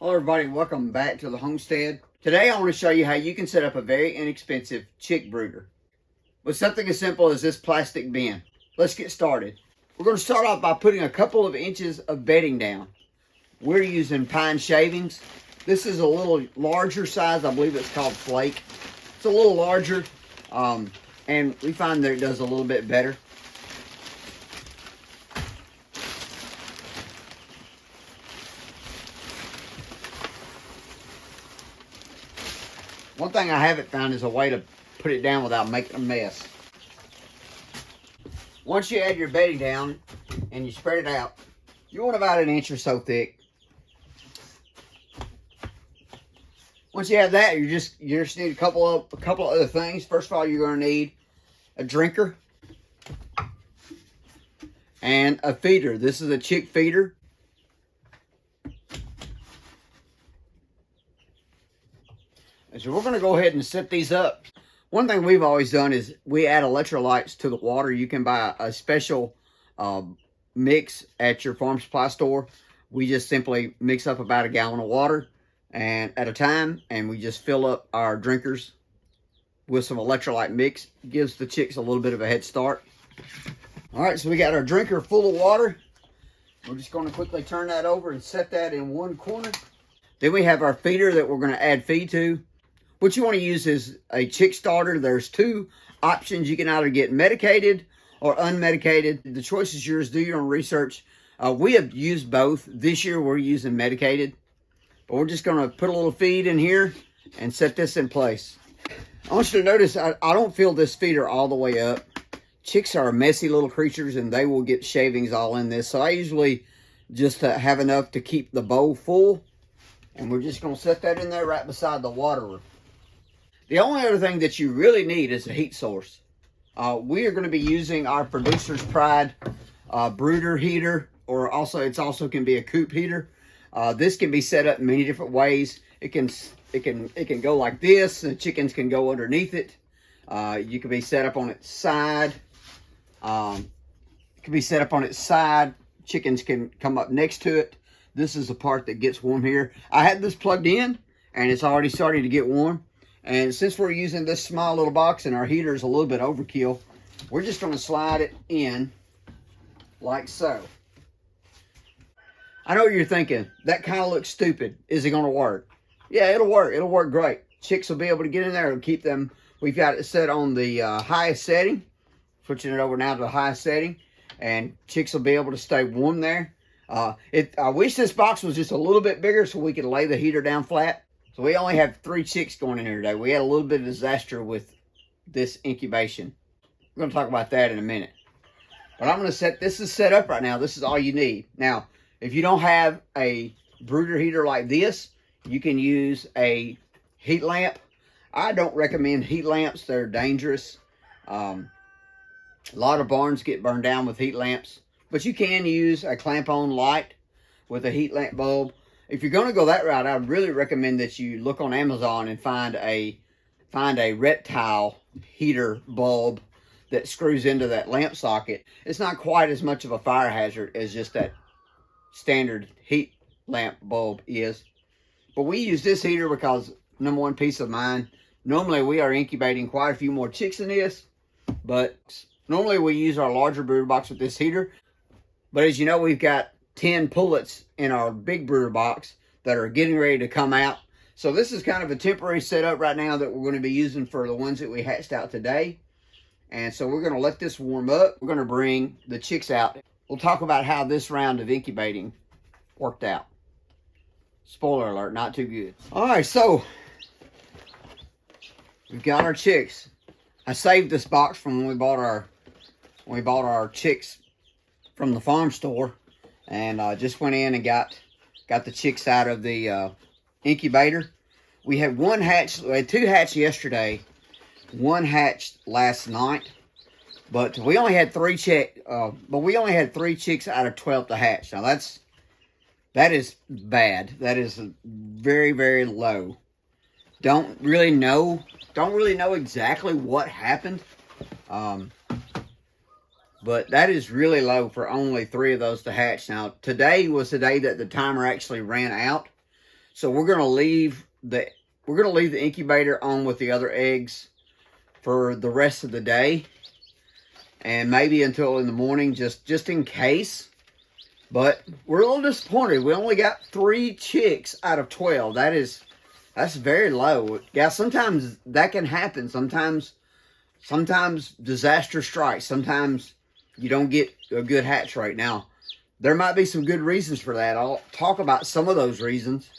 Hello everybody, welcome back to the Homestead. Today I want to show you how you can set up a very inexpensive chick brooder with something as simple as this plastic bin. Let's get started. We're going to start off by putting a couple of inches of bedding down. We're using pine shavings. This is a little larger size. I believe it's called flake. It's a little larger and we find that it does a little bit better. One thing I haven't found is a way to put it down without making a mess. Once you add your bedding down and you spread it out, you want about 1 inch or so thick. Once you have that, you just need a couple of other things. First of all, you're going to need a drinker and a feeder. This is a chick feeder. So we're going to go ahead and set these up. One thing we've always done is we add electrolytes to the water. You can buy a special mix at your farm supply store. We just simply mix up about 1 gallon of water and at a time, and we just fill up our drinkers with some electrolyte mix. It gives the chicks a little bit of a head start. All right, so we got our drinker full of water. We're just going to quickly turn that over and set that in one corner. Then we have our feeder that we're going to add feed to. What you want to use is a chick starter. There's 2 options. You can either get medicated or unmedicated. The choice is yours. Do your own research. We have used both. This year we're using medicated. But we're just going to put a little feed in here and set this in place. I want you to notice I don't fill this feeder all the way up. Chicks are messy little creatures and they will get shavings all in this. So I usually just have enough to keep the bowl full. And we're just going to set that in there right beside the waterer. The only other thing that you really need is a heat source. We are going to be using our Producer's Pride brooder heater, or it also can be a coop heater. This can be set up in many different ways. It can go like this. The chickens can go underneath it. You can be set up on its side. It can be set up on its side. Chickens can come up next to it. This is the part that gets warm here. I had this plugged in and it's already starting to get warm. And since we're using this small little box and our heater is a little bit overkill, we're just going to slide it in like so. I know what you're thinking. That kind of looks stupid. Is it going to work? Yeah, it'll work. It'll work great. Chicks will be able to get in there and keep them. We've got it set on the highest setting. Switching it over now to the highest setting. And chicks will be able to stay warm there. I wish this box was just a little bit bigger so we could lay the heater down flat. So we only have 3 chicks going in here today. We had a little bit of disaster with this incubation. We're going to talk about that in a minute. But I'm going to this is set up right now. This is all you need. Now, if you don't have a brooder heater like this, you can use a heat lamp. I don't recommend heat lamps. They're dangerous. A lot of barns get burned down with heat lamps. But you can use a clamp-on light with a heat lamp bulb. If you're going to go that route, I would really recommend that you look on Amazon and find a reptile heater bulb that screws into that lamp socket. It's not quite as much of a fire hazard as just that standard heat lamp bulb is. But we use this heater because, number one, peace of mind. Normally, we are incubating quite a few more chicks than this. But normally, we use our larger brooder box with this heater. But as you know, we've got 10 pullets in our big brooder box that are getting ready to come out. So this is kind of a temporary setup right now that we're going to be using for the ones that we hatched out today. And so we're going to let this warm up. We're going to bring the chicks out. We'll talk about how this round of incubating worked out. Spoiler alert, not too good. All right, so we've got our chicks. I saved this box from when we bought our chicks from the farm store, and just went in and got the chicks out of the incubator. We had 1 hatch. We had 2 hatch yesterday. 1 hatched last night, but we only had 3 chicks. But we only had 3 chicks out of 12 to hatch. Now that is bad. That is very, very low. Don't really know exactly what happened. But that is really low for only 3 of those to hatch. Now, today was the day that the timer actually ran out. So we're gonna leave the incubator on with the other eggs for the rest of the day, and maybe until in the morning, just in case. But we're a little disappointed. We only got 3 chicks out of 12. That's very low. Yeah, sometimes that can happen. Sometimes disaster strikes. Sometimes you don't get a good hatch rate. Now, there might be some good reasons for that. I'll talk about some of those reasons.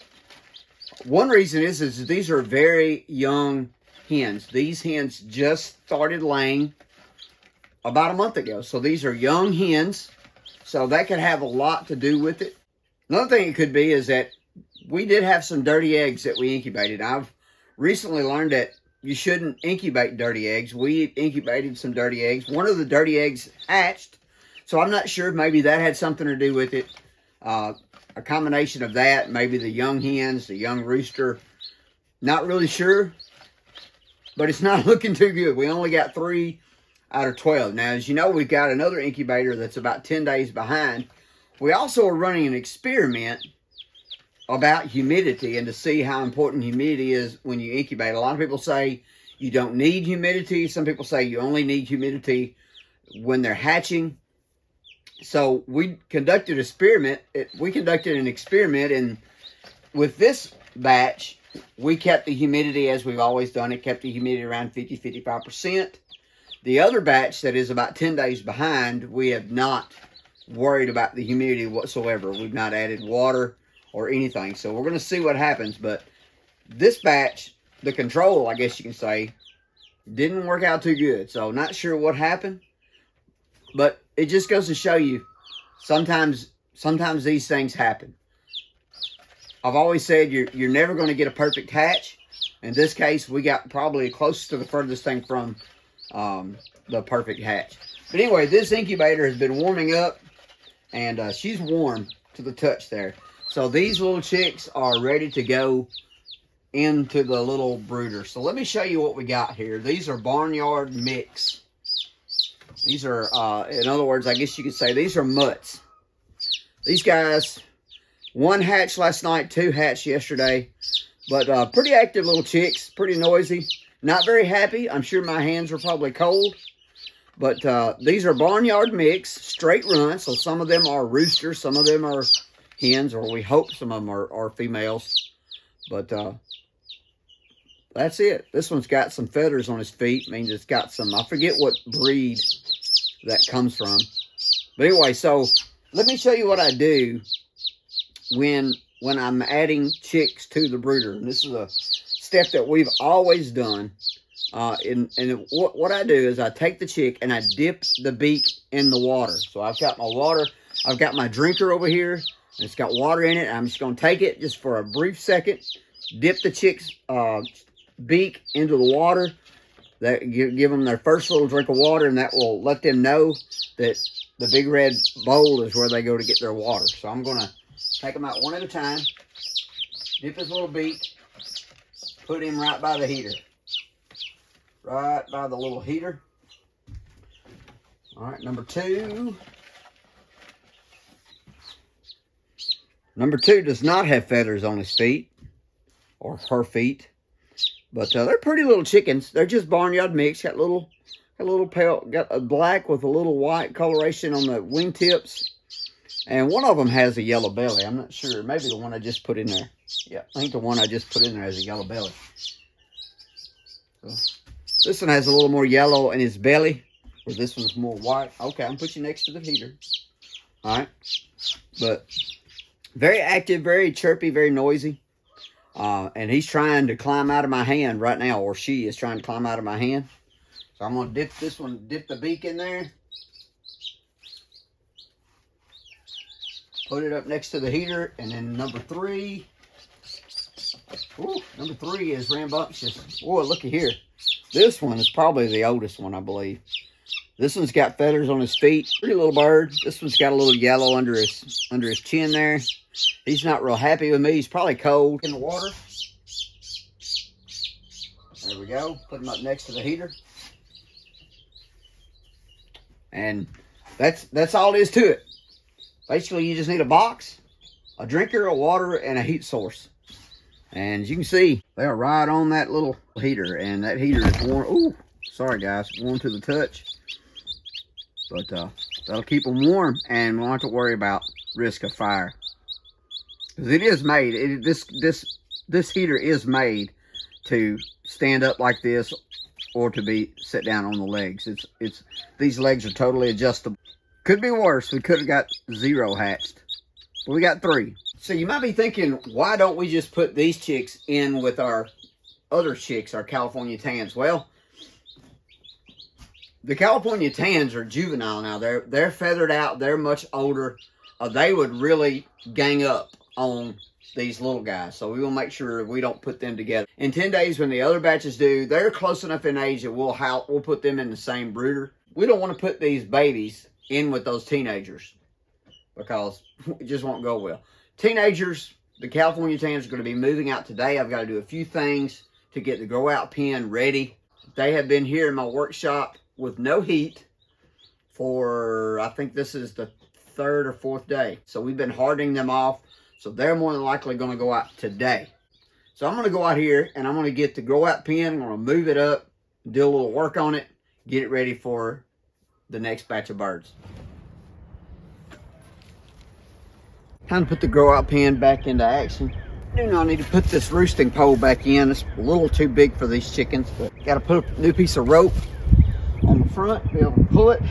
One reason is these are very young hens. These hens just started laying about a month ago. So these are young hens. So that could have a lot to do with it. Another thing it could be is that we did have some dirty eggs that we incubated. I've recently learned that you shouldn't incubate dirty eggs. We incubated some dirty eggs. One of the dirty eggs hatched. So I'm not sure. Maybe that had something to do with it. A combination of that. Maybe the young hens, the young rooster. Not really sure. But it's not looking too good. We only got 3 out of 12. Now, as you know, we've got another incubator that's about 10 days behind. We also are running an experiment about humidity and to see how important humidity is when you incubate. A lot of people say you don't need humidity. Some people say you only need humidity when they're hatching. So we conducted an experiment. And with this batch, we kept the humidity as we've always done it, kept the humidity around 50-55%. The other batch that is about 10 days behind, we have not worried about the humidity whatsoever. We've not added water or anything. So we're going to see what happens. But this batch, the control, I guess you can say, didn't work out too good. So not sure what happened. But it just goes to show you, sometimes these things happen. I've always said you're never going to get a perfect hatch. In this case, we got probably close to the furthest thing from the perfect hatch. But anyway, this incubator has been warming up, and she's warm to the touch there. So these little chicks are ready to go into the little brooder. So let me show you what we got here. These are barnyard mix. These are, in other words, I guess you could say these are mutts. These guys, 1 hatched last night, 2 hatched yesterday. But pretty active little chicks, pretty noisy. Not very happy. I'm sure my hands are probably cold. But these are barnyard mix, straight run. So some of them are roosters, some of them are hens, or we hope some of them are females. But that's it. This one's got some feathers on his feet. Means it's got some, I forget what breed that comes from. But anyway, so let me show you what I do when I'm adding chicks to the brooder. And this is a step that we've always done. And what I do is I take the chick and I dip the beak in the water. So I've got my water. I've got my drinker over here. And it's got water in it. I'm just going to take it just for a brief second. Dip the chick's beak into the water. That give them their first little drink of water. And that will let them know that the big red bowl is where they go to get their water. So I'm going to take them out one at a time. Dip his little beak. Put him right by the heater. Right by the little heater. All right, number 2. Number 2 does not have feathers on his feet. Or her feet. But they're pretty little chickens. They're just barnyard mix. Got a little pale, got a black with a little white coloration on the wingtips. And one of them has a yellow belly. I'm not sure. Maybe the one I just put in there. Yeah, I think the one I just put in there has a yellow belly. So, this one has a little more yellow in his belly, where this one's more white. Okay, I'm going to put you next to the heater. All right. But very active, very chirpy, very noisy. And he's trying to climb out of my hand right now, or she is trying to climb out of my hand. So I'm going to dip the beak in there. Put it up next to the heater. And then number 3. Ooh, number 3 is rambunctious. Boy, looky here. This one is probably the oldest one, I believe. This one's got feathers on his feet. Pretty little bird. This one's got a little yellow under his chin there. He's not real happy with me. He's probably cold in the water. There we go. Put him up next to the heater. And that's all there is to it. Basically, you just need a box, a drinker, a water, and a heat source. And as you can see, they are right on that little heater, and that heater is warm. Ooh, sorry guys, warm to the touch. But that'll keep them warm, and we won't have to worry about risk of fire. Because it is made, this heater is made to stand up like this, or to be set down on the legs. These legs are totally adjustable. Could be worse. We could have got 0 hatched, but we got 3. So you might be thinking, why don't we just put these chicks in with our other chicks, our California tans? Well, the California tans are juvenile now. They're feathered out. They're much older. They would really gang up on these little guys. So we will make sure we don't put them together. In 10 days, when the other batches do, they're close enough in age that we'll put them in the same brooder. We don't want to put these babies in with those teenagers because it just won't go well. Teenagers, the California tans are going to be moving out today. I've got to do a few things to get the grow out pen ready. They have been here in my workshop with no heat for, I think this is the 3rd or 4th day. So we've been hardening them off. So they're more than likely going to go out today. So I'm going to go out here and I'm going to get the grow out pen. I'm going to move it up, do a little work on it, get it ready for the next batch of birds. Time to put the grow out pen back into action. I do not need to put this roosting pole back in. It's a little too big for these chickens, but got to put a new piece of rope on the front, be able to pull it.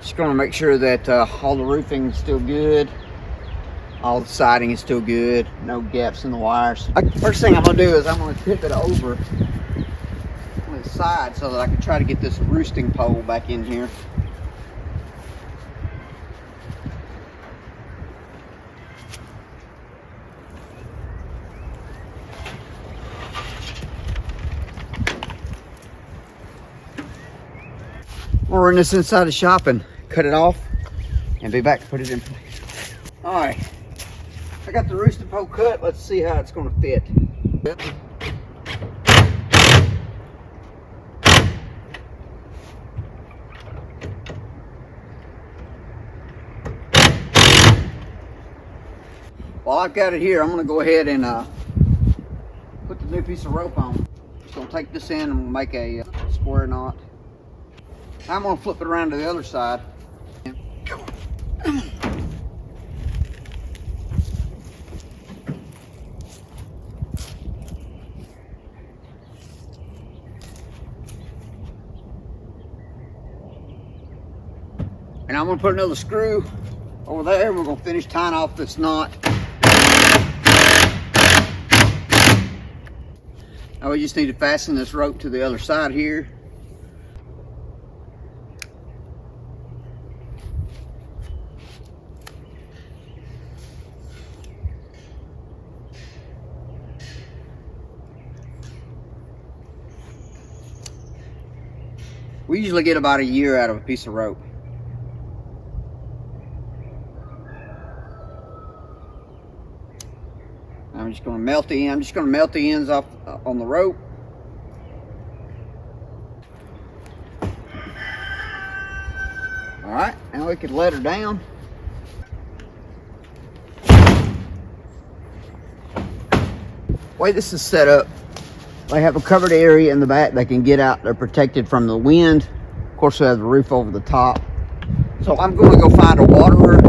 Just going to make sure that all the roofing is still good. All the siding is still good. No gaps in the wires. First thing I'm going to do is I'm going to tip it over on the side so that I can try to get this roosting pole back in here. We'll run this inside the shop and cut it off and be back to put it in place. All right, I got the roosting pole cut. Let's see how it's going to fit. While I've got it here, I'm going to go ahead and put the new piece of rope on. Just going to take this in and make a square knot. I'm going to flip it around to the other side. And I'm going to put another screw over there and we're going to finish tying off this knot. Now we just need to fasten this rope to the other side here. We usually get about a year out of a piece of rope. I'm just going to melt the end. I'm just going to melt the ends off on the rope. All right, now we can let her down. The way this is set up, they have a covered area in the back. They can get out. They're protected from the wind. Of course, we have the roof over the top. So I'm going to go find a waterer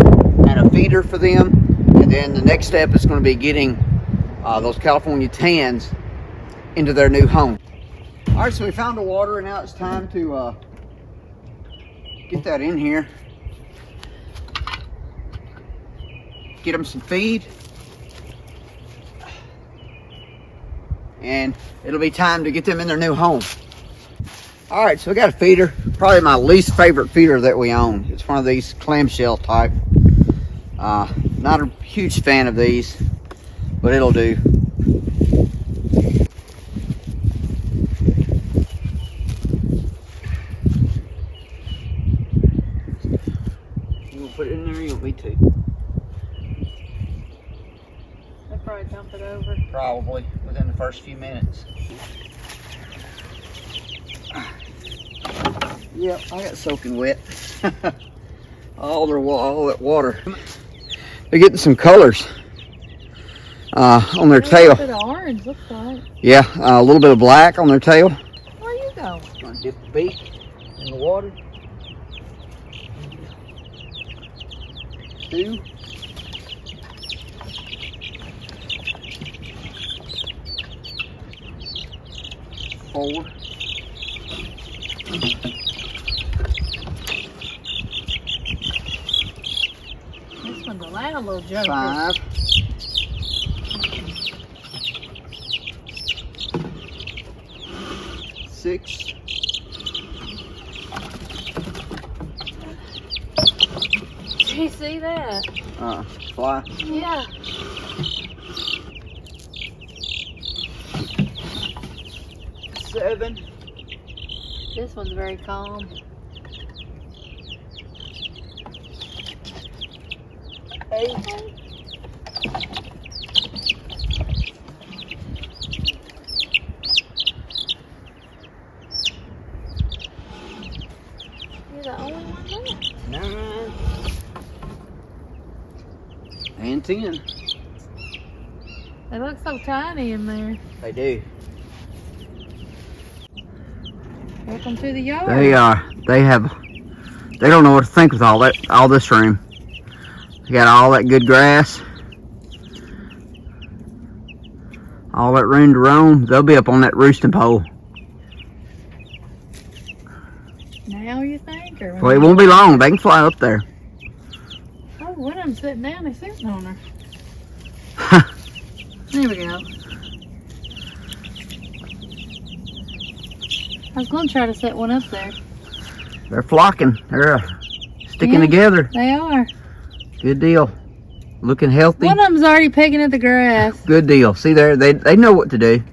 and a feeder for them. And then the next step is going to be getting those California tans into their new home. All right, so we found a waterer. Now it's time to get that in here. Get them some feed. And it'll be time to get them in their new home. All right, so we got a feeder, probably my least favorite feeder that we own. It's one of these clamshell type. Not a huge fan of these, but it'll do. You gonna put it in there? You want me to? They'll probably dump it over. Probably within the first few minutes. Yep, I got soaking wet. all that water. They're getting some colors on their tail. A little bit of orange. orange, looks like. Yeah, a little bit of black on their tail. Where you going? Gonna dip the beak in the water. 2. 4. 'One's a loud little joker. 5. 6. Did you see that? Fly. Yeah. 7. This one's very calm. 8. 9. And 10. They look so tiny in there. They do. Welcome to the yard. They don't know what to think with all this room. They got all that good grass. All that room to roam. They'll be up on that roosting pole. Now you think? Or Well, it won't be long. They can fly up there. Oh, one of them sitting down. They're sitting on her. There we go. I was going to try to set one up there. They're flocking. They're sticking Yeah, together. They are. Good deal. Looking healthy. One of them's already picking at the grass. Good deal. See there, they know what to do.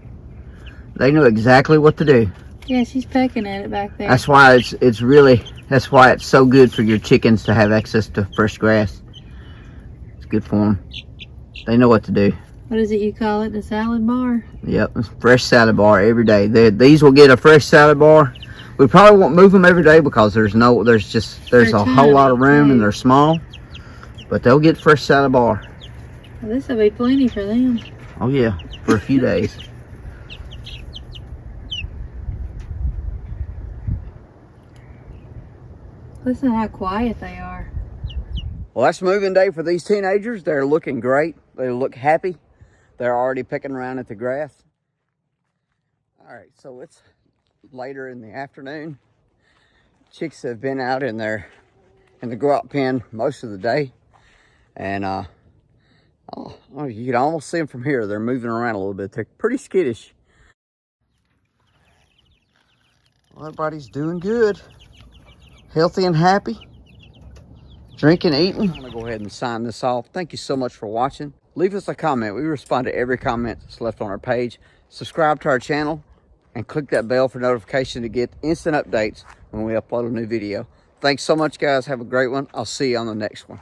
They know exactly what to do. Yeah, she's pecking at it back there. That's why that's why it's so good for your chickens to have access to fresh grass. It's good for them. They know what to do. What is it you call it? The salad bar? Yep, fresh salad bar every day. These will get a fresh salad bar. We probably won't move them every day because there's a whole lot of room and they're small. But they'll get fresh salad bar. Well, this will be plenty for them. Oh yeah, for a few days. Listen how quiet they are. Well, that's moving day for these teenagers. They're looking great. They look happy. They're already picking around at the grass. All right, so it's later in the afternoon. Chicks have been out in the grow-out pen most of the day. And you can almost see them from here. They're moving around a little bit. They're pretty skittish. Well, everybody's doing good. Healthy and happy. Drinking, eating. I'm gonna go ahead and sign this off. Thank you so much for watching. Leave us a comment. We respond to every comment that's left on our page. Subscribe to our channel and click that bell for notification to get instant updates when we upload a new video. Thanks so much, guys. Have a great one. I'll see you on the next one.